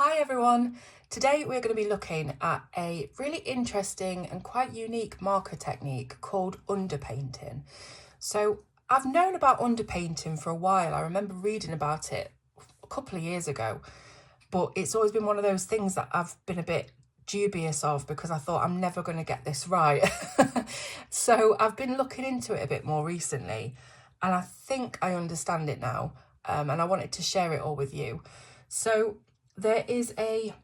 Hi everyone! Today we're going to be looking at a really interesting and quite unique marker technique called underpainting. So I've known about underpainting for a while. I remember reading about it a couple of years ago, but it's always been one of those things that I've been a bit dubious of because I thought I'm never going to get this right. So I've been looking into it a bit more recently and I think I understand it now, and I wanted to share it all with you. So there is a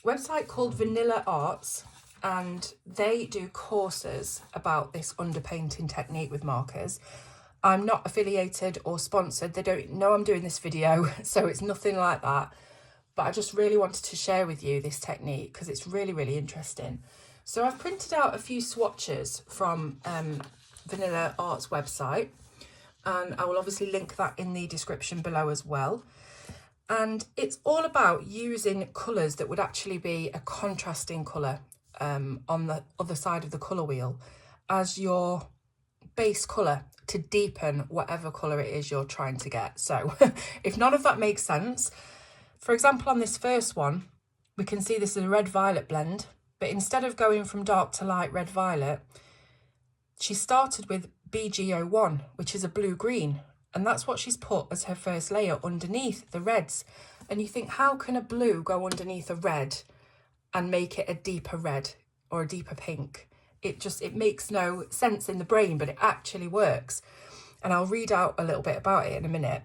website called Vanilla Arts and they do courses about this underpainting technique with markers. I'm not affiliated or sponsored. They don't know I'm doing this video, so it's nothing like that. But I just really wanted to share with you this technique because it's really, really interesting. So I've printed out a few swatches from Vanilla Arts website, and I will obviously link that in the description below as well. And it's all about using colours that would actually be a contrasting colour on the other side of the colour wheel as your base colour to deepen whatever colour it is you're trying to get. So if none of that makes sense, for example, on this first one, we can see this is a red-violet blend, but instead of going from dark to light red-violet, she started with BG01, which is a blue-green. And that's what she's put as her first layer underneath the reds. And you think, how can a blue go underneath a red and make it a deeper red or a deeper pink? It makes no sense in the brain, but it actually works. And I'll read out a little bit about it in a minute.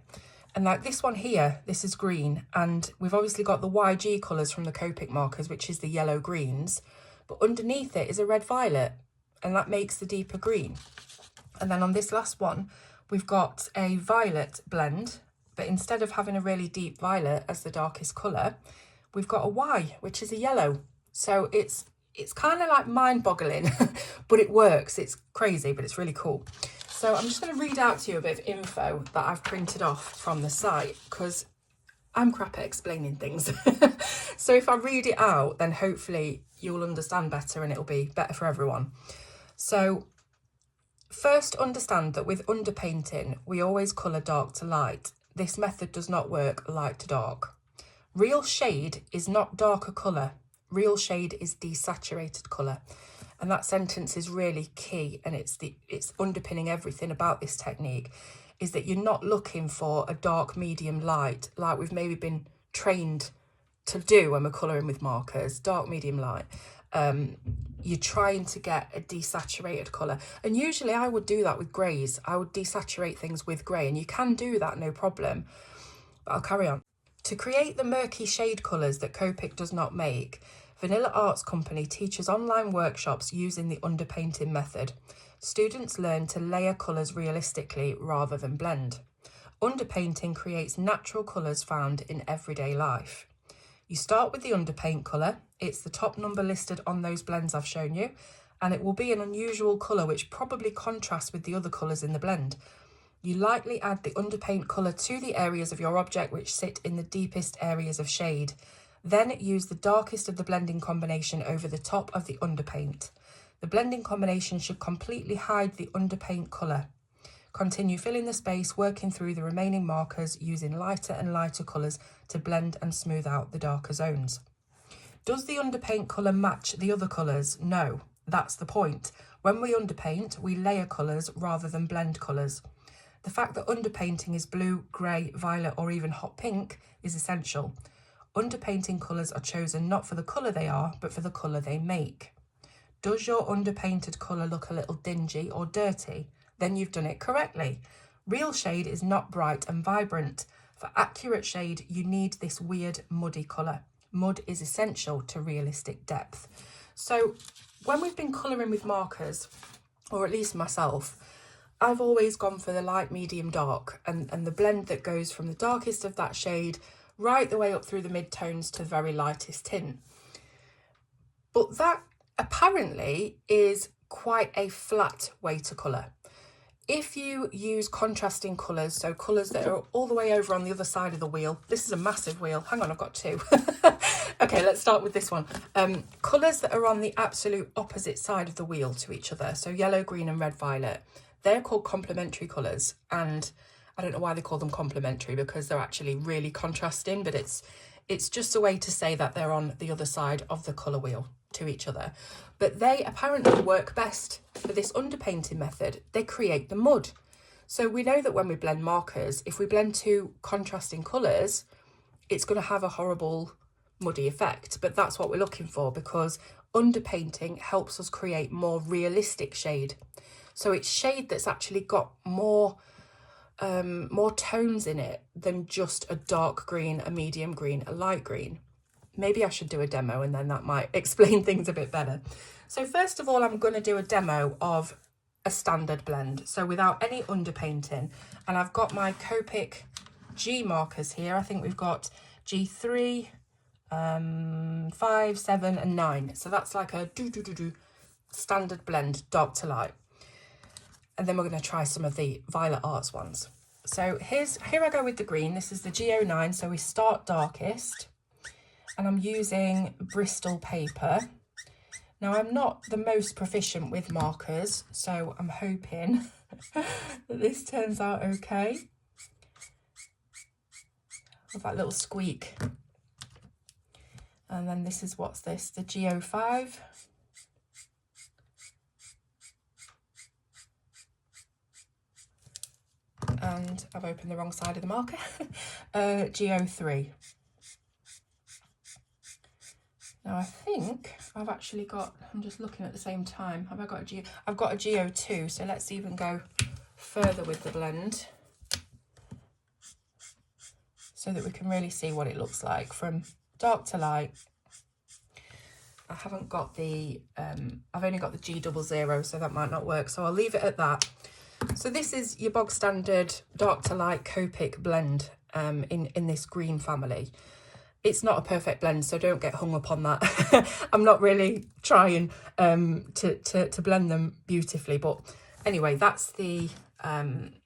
And like this one here, this is green. And we've obviously got the YG colours from the Copic markers, which is the yellow greens. But underneath it is a red violet, and that makes the deeper green. And then on this last one, we've got a violet blend, but instead of having a really deep violet as the darkest colour, we've got a Y, which is a yellow. So it's kind of like mind-boggling, but it works. It's crazy, but it's really cool. So I'm just going to read out to you a bit of info that I've printed off from the site because I'm crap at explaining things. So if I read it out, then hopefully you'll understand better and it'll be better for everyone. So first, understand that with underpainting, we always colour dark to light. This method does not work light to dark. Real shade is not darker colour. Real shade is desaturated colour. And that sentence is really key, and it's underpinning everything about this technique, is that you're not looking for a dark medium light like we've maybe been trained to do when we're colouring with markers, dark medium light. You're trying to get a desaturated colour. And usually I would do that with greys. I would desaturate things with grey, and you can do that, no problem. But I'll carry on. To create the murky shade colours that Copic does not make, Vanilla Arts Company teaches online workshops using the underpainting method. Students learn to layer colours realistically rather than blend. Underpainting creates natural colours found in everyday life. You start with the underpaint colour. It's the top number listed on those blends I've shown you, and it will be an unusual colour which probably contrasts with the other colours in the blend. You lightly add the underpaint colour to the areas of your object which sit in the deepest areas of shade. Then use the darkest of the blending combination over the top of the underpaint. The blending combination should completely hide the underpaint colour. Continue filling the space, working through the remaining markers using lighter and lighter colours to blend and smooth out the darker zones. Does the underpaint colour match the other colours? No, that's the point. When we underpaint, we layer colours rather than blend colours. The fact that underpainting is blue, grey, violet or even hot pink is essential. Underpainting colours are chosen not for the colour they are, but for the colour they make. Does your underpainted colour look a little dingy or dirty? Then you've done it correctly. Real shade is not bright and vibrant. For accurate shade, you need this weird muddy colour. Mud is essential to realistic depth. So when we've been colouring with markers, or at least myself, I've always gone for the light, medium, dark, and the blend that goes from the darkest of that shade right the way up through the mid-tones to the very lightest tint. But that apparently is quite a flat way to colour. If you use contrasting colours, so colours that are all the way over on the other side of the wheel, this is a massive wheel, hang on, I've got two. Okay, let's start with this one. Colours that are on the absolute opposite side of the wheel to each other, so yellow, green and red, violet, they're called complementary colours, and I don't know why they call them complementary because they're actually really contrasting, but it's It's just a way to say that they're on the other side of the colour wheel to each other. But they apparently work best for this underpainting method. They create the mud. So we know that when we blend markers, if we blend two contrasting colours, it's going to have a horrible muddy effect. But that's what we're looking for, because underpainting helps us create more realistic shade. So it's shade that's actually got more tones in it than just a dark green, a medium green, a light green. Maybe I should do a demo and then that might explain things a bit better. So first of all, I'm going to do a demo of a standard blend, so without any underpainting. And I've got my Copic G markers here. I think we've got G3, 5, 7 and 9. So that's like a standard blend, dark to light. And then we're going to try some of the Violet Arts ones. So here I go with the green. This is the G09, so we start darkest. And I'm using Bristol paper. Now, I'm not the most proficient with markers, so I'm hoping that this turns out okay. With that little squeak. And then this is, what's this? The G05. And I've opened the wrong side of the marker. G03. Now I think I've actually got, I'm just looking at the same time, have I got a G? I've got a G02, so let's even go further with the blend so that we can really see what it looks like from dark to light. I haven't got the, I've only got the G00, so that might not work, so I'll leave it at that. So this is your bog standard dark to light Copic blend in this green family. It's not a perfect blend, so don't get hung up on that. I'm not really trying to blend them beautifully, but anyway, that's the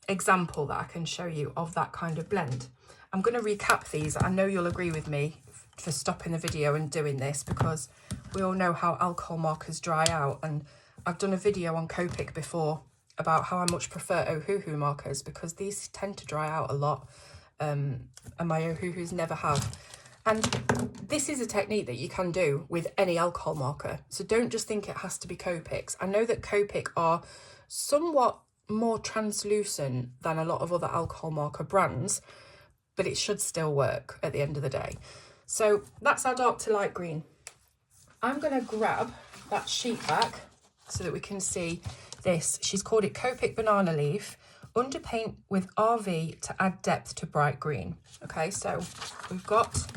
example that I can show you of that kind of blend. I'm going to recap these. I know you'll agree with me for stopping the video and doing this, because we all know how alcohol markers dry out, and I've done a video on Copic before about how I much prefer Ohuhu markers, because these tend to dry out a lot, and my Ohuhus never have. And this is a technique that you can do with any alcohol marker, so don't just think it has to be Copics. I know that Copic are somewhat more translucent than a lot of other alcohol marker brands, but it should still work at the end of the day. So that's our dark to light green. I'm going to grab that sheet back so that we can see this. She's called it Copic Banana Leaf, underpaint with RV to add depth to bright green. Okay, so we've got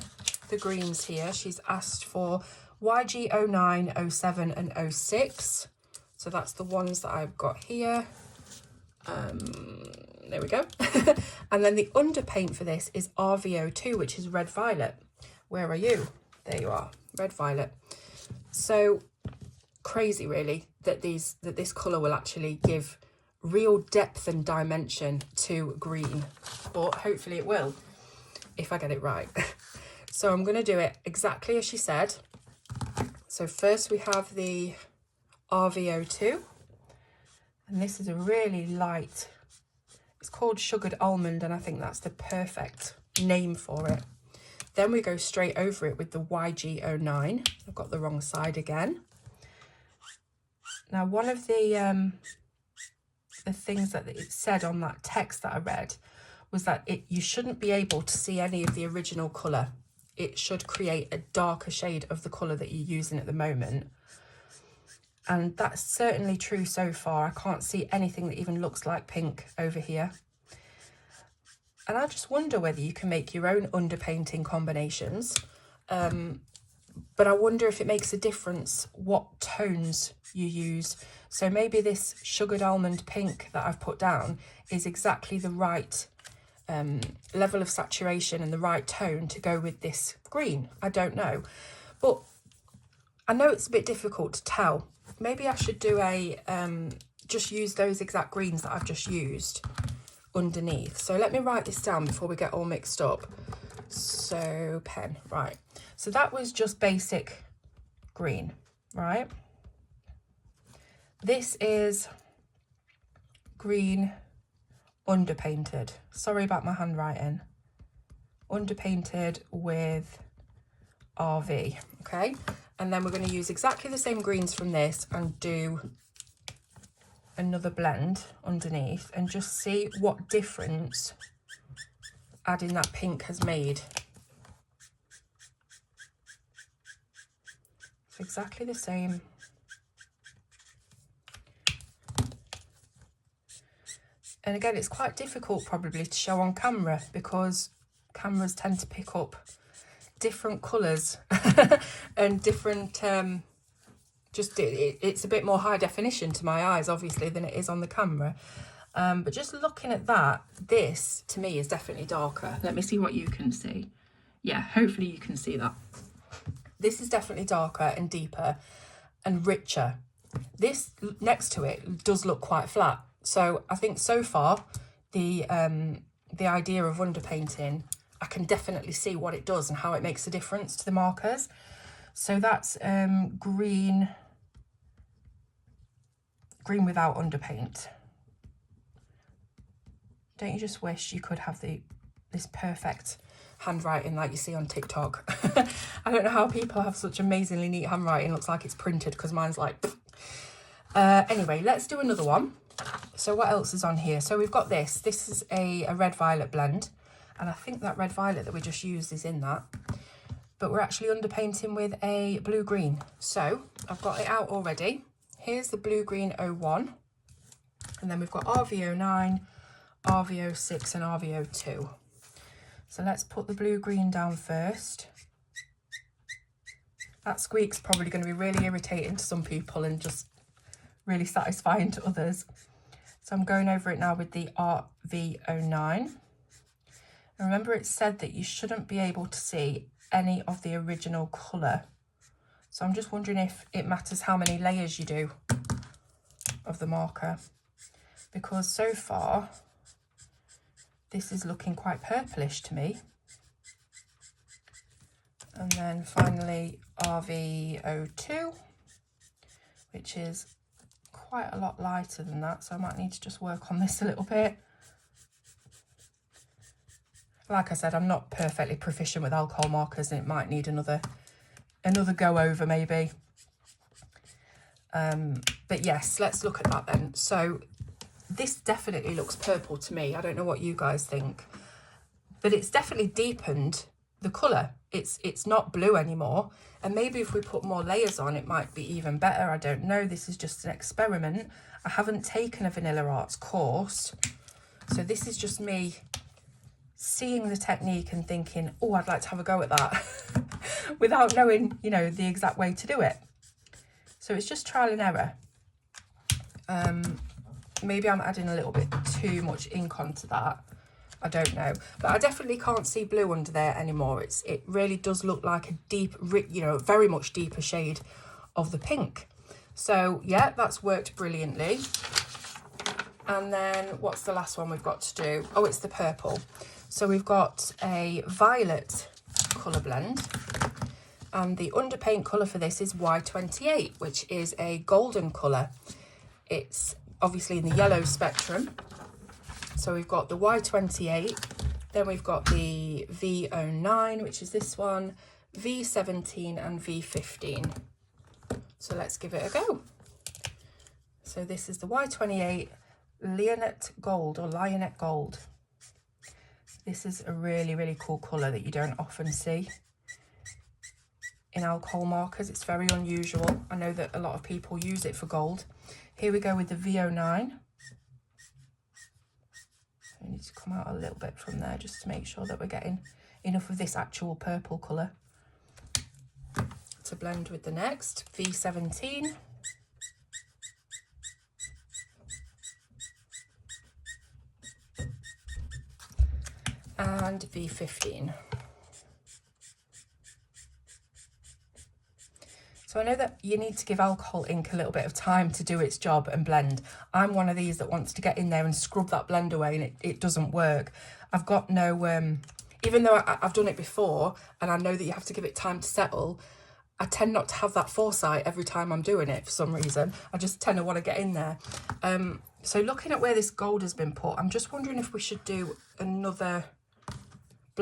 the greens here. She's asked for YG09, 07 and 06. So that's the ones that I've got here. There we go. And then the underpaint for this is RV02, which is red violet. Where are you? There you are, red violet. So crazy really that this colour will actually give real depth and dimension to green, but hopefully it will if I get it right. So I'm going to do it exactly as she said. So first we have the RV02, and this is a really light, it's called Sugared Almond, and I think that's the perfect name for it. Then we go straight over it with the YG09. I've got the wrong side again. Now, one of the things that it said on that text that I read was that you shouldn't be able to see any of the original colour. It should create a darker shade of the colour that you're using at the moment. And that's certainly true so far. I can't see anything that even looks like pink over here. And I just wonder whether you can make your own underpainting combinations. But I wonder if it makes a difference what tones you use. So maybe this Sugared Almond pink that I've put down is exactly the right level of saturation and the right tone to go with this green. I don't know. But I know it's a bit difficult to tell. Maybe I should do a, just use those exact greens that I've just used underneath. So let me write this down before we get all mixed up. So pen, right. So that was just basic green, right? This is green underpainted. Sorry about my handwriting. Underpainted with RV, okay? And then we're going to use exactly the same greens from this and do another blend underneath and just see what difference adding that pink has made. It's exactly the same. And again, it's quite difficult probably to show on camera because cameras tend to pick up different colours and different, it's a bit more high definition to my eyes, obviously, than it is on the camera. But just looking at that, this to me is definitely darker. Let me see what you can see. Yeah, hopefully you can see that. This is definitely darker and deeper and richer. This next to it does look quite flat. So I think so far the idea of underpainting, I can definitely see what it does and how it makes a difference to the markers. So that's green without underpaint. Don't you just wish you could have this perfect handwriting like you see on TikTok? I don't know how people have such amazingly neat handwriting. Looks like it's printed because mine's like anyway, let's do another one. So what else is on here? So we've got this is a red violet blend, and I think that red violet that we just used is in that, but we're actually underpainting with a blue green. So I've got it out already. Here's the blue green 01, and then we've got RV09, RV06 and RV02. So let's put the blue green down first. That squeak's probably going to be really irritating to some people and just really satisfying to others. So I'm going over it now with the RV09. And remember, it said that you shouldn't be able to see any of the original colour. So I'm just wondering if it matters how many layers you do of the marker, because so far this is looking quite purplish to me. And then finally RV02, which is quite a lot lighter than that, so I might need to just work on this a little bit. Like I said, I'm not perfectly proficient with alcohol markers, and it might need another go over maybe. But yes, let's look at that then. So this definitely looks purple to me. I don't know what you guys think, but it's definitely deepened the colour. It's not blue anymore, and maybe if we put more layers on it might be even better. I don't know. This is just an experiment. I haven't taken a vanilla arts course, so this is just me seeing the technique and thinking, oh, I'd like to have a go at that without knowing, you know, the exact way to do it. So it's just trial and error. Maybe I'm adding a little bit too much ink onto that. I don't know, but I definitely can't see blue under there anymore. It really does look like a deep, you know, very much deeper shade of the pink. So yeah, that's worked brilliantly. And then what's the last one we've got to do? Oh, it's the purple. So we've got a violet colour blend, and the underpaint colour for this is Y28, which is a golden colour. It's obviously in the yellow spectrum. So we've got the Y28, then we've got the V09, which is this one, V17 and V15. So let's give it a go. So this is the Y28 Lionette Gold or Lionette Gold. This is a really, really cool colour that you don't often see in alcohol markers. It's very unusual. I know that a lot of people use it for gold. Here we go with the V09. We need to come out a little bit from there just to make sure that we're getting enough of this actual purple colour to blend with the next V17. And V15. So I know that you need to give alcohol ink a little bit of time to do its job and blend. I'm one of these that wants to get in there and scrub that blend away, and it doesn't work. I've got no, even though I've done it before and I know that you have to give it time to settle, I tend not to have that foresight every time I'm doing it for some reason. I just tend to want to get in there. So looking at where this gold has been put, I'm just wondering if we should do another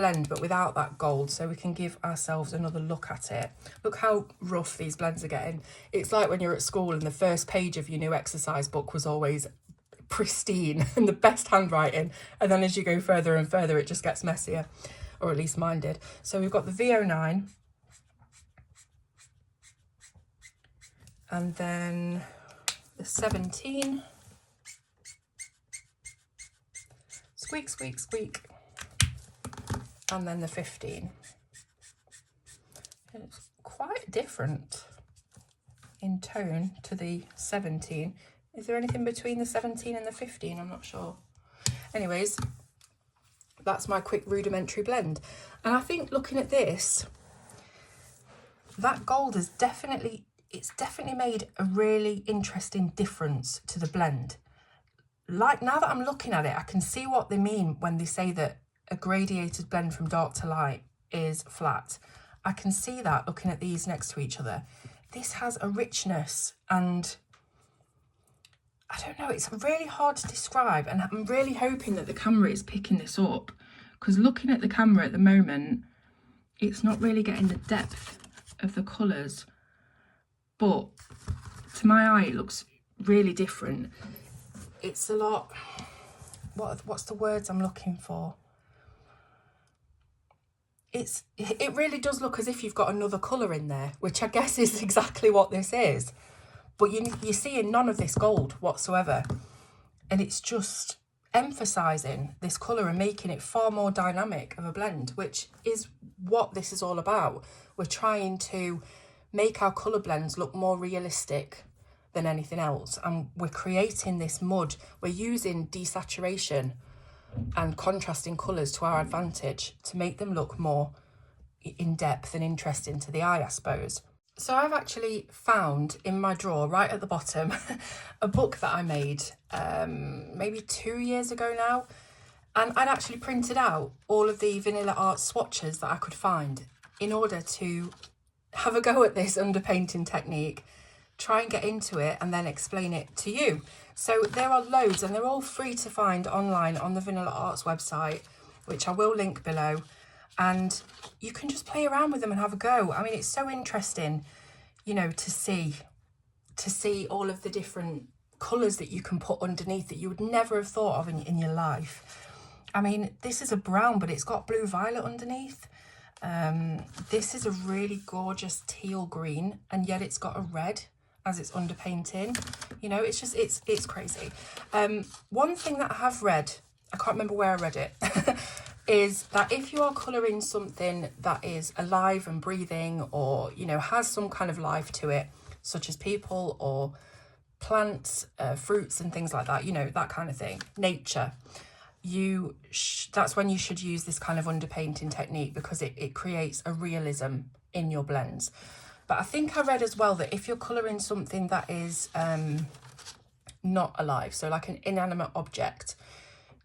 blend, but without that gold, so we can give ourselves another look at it. Look how rough these blends are getting. It's like when you're at school and the first page of your new exercise book was always pristine and the best handwriting, and then as you go further and further it just gets messier, or at least mine did. So we've got the V09, and then the 17, squeak, squeak, squeak, and then the 15. It's quite different in tone to the 17. Is there anything between the 17 and the 15? I'm not sure. Anyways, that's my quick rudimentary blend. And I think looking at this, that gold has definitely made a really interesting difference to the blend. Like, now that I'm looking at it, I can see what they mean when they say that a gradiated blend from dark to light is flat. I can see that looking at these next to each other. This has a richness, and I don't know, it's really hard to describe, and I'm really hoping that the camera is picking this up, because looking at the camera at the moment, it's not really getting the depth of the colours, but to my eye it looks really different. It's a lot, what's the words I'm looking for? It really does look as if you've got another colour in there, which I guess is exactly what this is. But you're seeing none of this gold whatsoever. And it's just emphasising this colour and making it far more dynamic of a blend, which is what this is all about. We're trying to make our colour blends look more realistic than anything else. And we're creating this mud. We're using desaturation and contrasting colours to our advantage to make them look more in depth and interesting to the eye, I suppose. So I've actually found in my drawer right at the bottom a book that I made maybe 2 years ago now, and I'd actually printed out all of the vanilla art swatches that I could find in order to have a go at this underpainting technique, try and get into it, and then explain it to you. So there are loads, and they're all free to find online on the Vanilla Arts website, which I will link below. And you can just play around with them and have a go. I mean, it's so interesting, you know, to see all of the different colours that you can put underneath that you would never have thought of in your life. I mean, this is a brown, but it's got blue violet underneath. This is a really gorgeous teal green, and yet it's got a red as it's underpainting. You know, it's just, it's crazy. One thing that I have read, I can't remember where I read it, is that if you are colouring something that is alive and breathing, or, you know, has some kind of life to it, such as people or plants, fruits and things like that, you know, that kind of thing, nature, that's when you should use this kind of underpainting technique, because it creates a realism in your blends. But I think I read as well that if you're colouring something that is not alive, so like an inanimate object,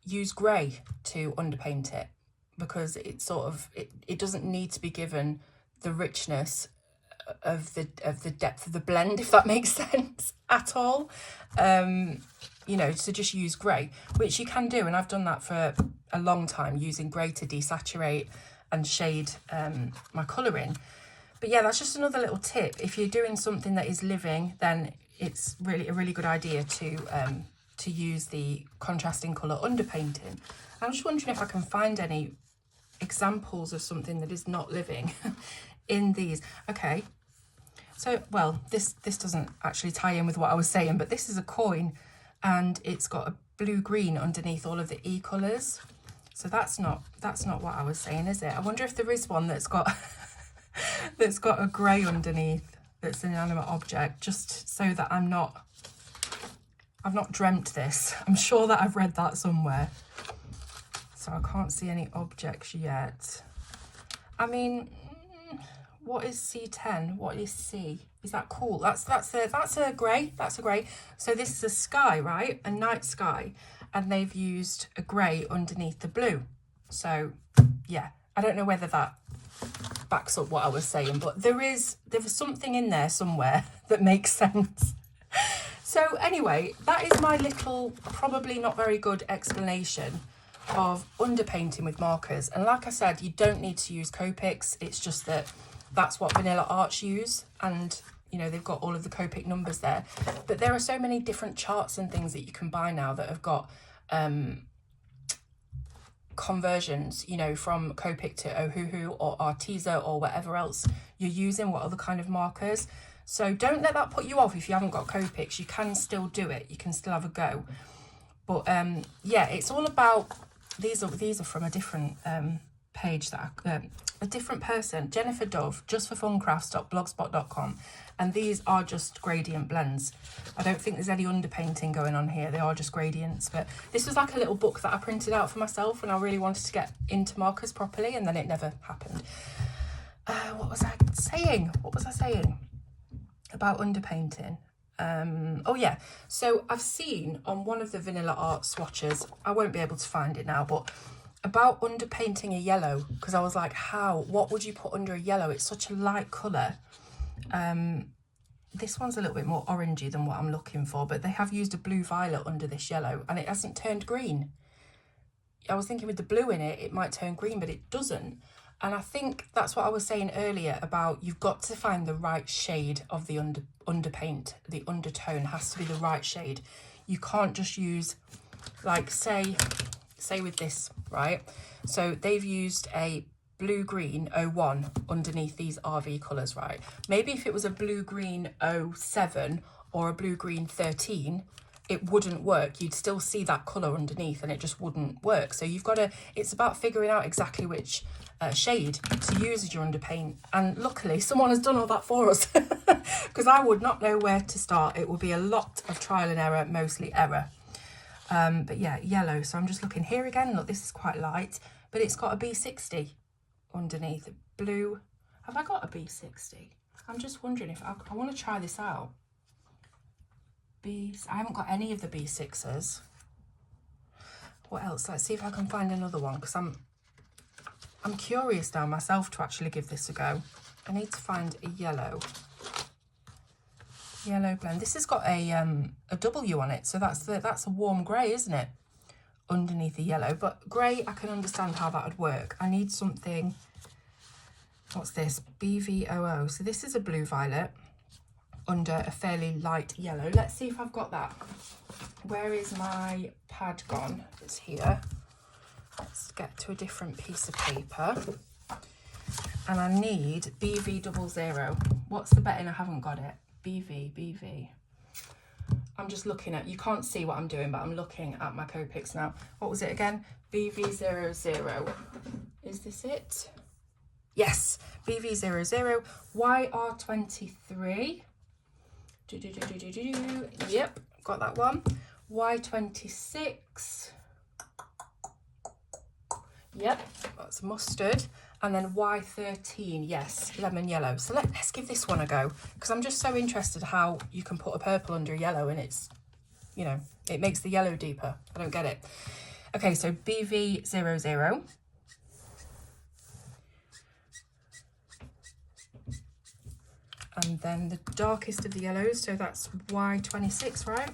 use grey to underpaint it, because it sort of, it doesn't need to be given the richness of the depth of the blend, if that makes sense at all. You know, so just use grey, which you can do, and I've done that for a long time, using grey to desaturate and shade my colour in. But yeah, that's just another little tip. If you're doing something that is living, then it's really a really good idea to use the contrasting colour underpainting. I'm just wondering if I can find any examples of something that is not living in these. Okay, so, well, this doesn't actually tie in with what I was saying, but this is a coin, and it's got a blue-green underneath all of the E colours. So that's not what I was saying, is it? I wonder if there is one that's got that's got a grey underneath, that's an inanimate object, just so that I've not dreamt this. I'm sure that I've read that somewhere. So I can't see any objects yet. I mean, what is C10? What is C? Is that cool? That's a grey. That's a grey. So this is a sky, right? A night sky, and they've used a grey underneath the blue. So yeah, I don't know whether that backs up what I was saying, but there was something in there somewhere that makes sense. So anyway, that is my little, probably not very good explanation of underpainting with markers. And like I said, you don't need to use Copics. It's just that that's what Vanilla Arts use, and you know, they've got all of the Copic numbers there. But there are so many different charts and things that you can buy now that have got conversions, you know, from Copic to Ohuhu or Arteza or whatever else you're using, what other kind of markers. So don't let that put you off if you haven't got Copics. You can still do it. You can still have a go. But yeah, it's all about, these are from a different page that a different person, Jennifer Dove, justforfuncrafts.blogspot.com, and these are just gradient blends. I don't think there's any underpainting going on here. They are just gradients. But this was like a little book that I printed out for myself when I really wanted to get into markers properly, and then it never happened. What was I saying about underpainting? Oh yeah, so I've seen on one of the Vanilla Art swatches, I won't be able to find it now, but about underpainting a yellow, because I was like, what would you put under a yellow? It's such a light colour. This one's a little bit more orangey than what I'm looking for, but they have used a blue violet under this yellow and it hasn't turned green. I was thinking with the blue in it, it might turn green, but it doesn't. And I think that's what I was saying earlier about you've got to find the right shade of the underpaint. The undertone has to be the right shade. You can't just use, like, say with this, right? So they've used a blue-green 01 underneath these RV colours, right? Maybe if it was a blue-green 07 or a blue-green 13, it wouldn't work. You'd still see that colour underneath and it just wouldn't work. So you've got to, it's about figuring out exactly which shade to use as your underpaint. And luckily someone has done all that for us because I would not know where to start. It would be a lot of trial and error, mostly error. But yeah, yellow. So I'm just looking here again. Look, this is quite light, but it's got a B60 underneath. Blue. Have I got a B60? I'm just wondering if I want to try this out. I haven't got any of the B6s. What else? Let's see if I can find another one, because I'm curious now myself to actually give this a go. I need to find a yellow blend. This has got a W on it, so that's a warm grey, isn't it? Underneath the yellow, but grey, I can understand how that would work. I need something. What's this? BVOO. So this is a blue violet under a fairly light yellow. Let's see if I've got that. Where is my pad gone? It's here. Let's get to a different piece of paper. And I need BV00. What's the betting I haven't got it? BV. I'm just looking at, you can't see what I'm doing, but I'm looking at my Copics now. What was it again? BV00. Is this it? Yes, BV00, YR23. Yep, got that one. Y26. Yep, that's mustard. And then Y13, yes, lemon yellow. So let's give this one a go, because I'm just so interested how you can put a purple under yellow and it's, you know, it makes the yellow deeper. I don't get it. Okay, so BV00. And then the darkest of the yellows, so that's Y26, right?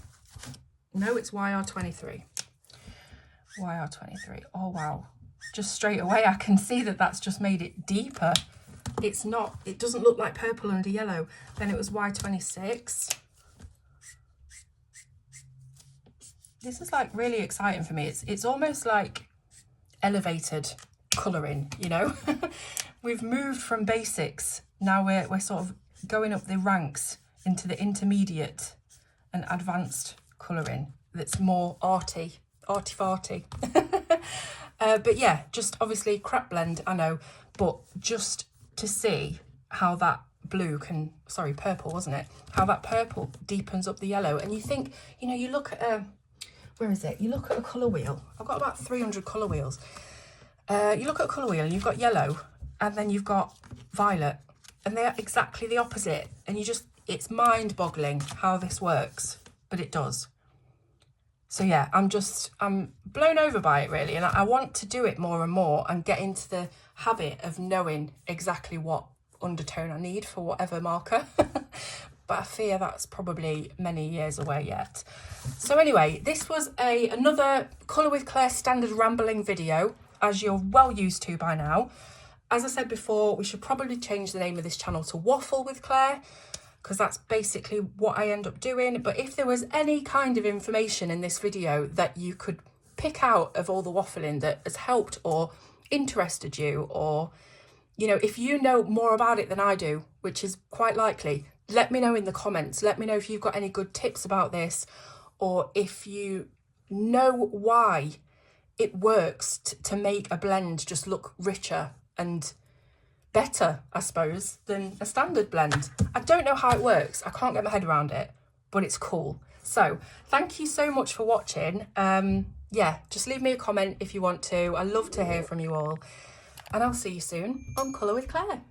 No, it's YR23. YR23. Oh, wow. Just straight away, I can see that that's just made it deeper. It's not, it doesn't look like purple under yellow. Then it was Y26. This is like really exciting for me. It's almost like elevated colouring, you know? We've moved from basics. Now we're sort of going up the ranks into the intermediate and advanced colouring that's more arty-farty. But yeah, just obviously crap blend, I know, but just to see how that blue can, sorry, purple, wasn't it? How that purple deepens up the yellow. And you think, you know, you look at where is it? You look at a colour wheel. I've got about 300 colour wheels. You look at a colour wheel and you've got yellow and then you've got violet, and they're exactly the opposite. And you just, it's mind-boggling how this works, but it does. So yeah, I'm blown over by it really. And I want to do it more and more and get into the habit of knowing exactly what undertone I need for whatever marker. But but I fear that's probably many years away yet. So anyway, this was another Colour with Claire standard rambling video, as you're well used to by now. As I said before, we should probably change the name of this channel to Waffle with Claire, because that's basically what I end up doing. But if there was any kind of information in this video that you could pick out of all the waffling that has helped or interested you, or, you know, if you know more about it than I do, which is quite likely, let me know in the comments. Let me know if you've got any good tips about this, or if you know why it works to make a blend just look richer and better, I suppose, than a standard blend. I don't know how it works. I can't get my head around it, but it's cool. So thank you so much for watching. Yeah, just leave me a comment if you want to. I love to hear from you all. And I'll see you soon on Colour with Claire.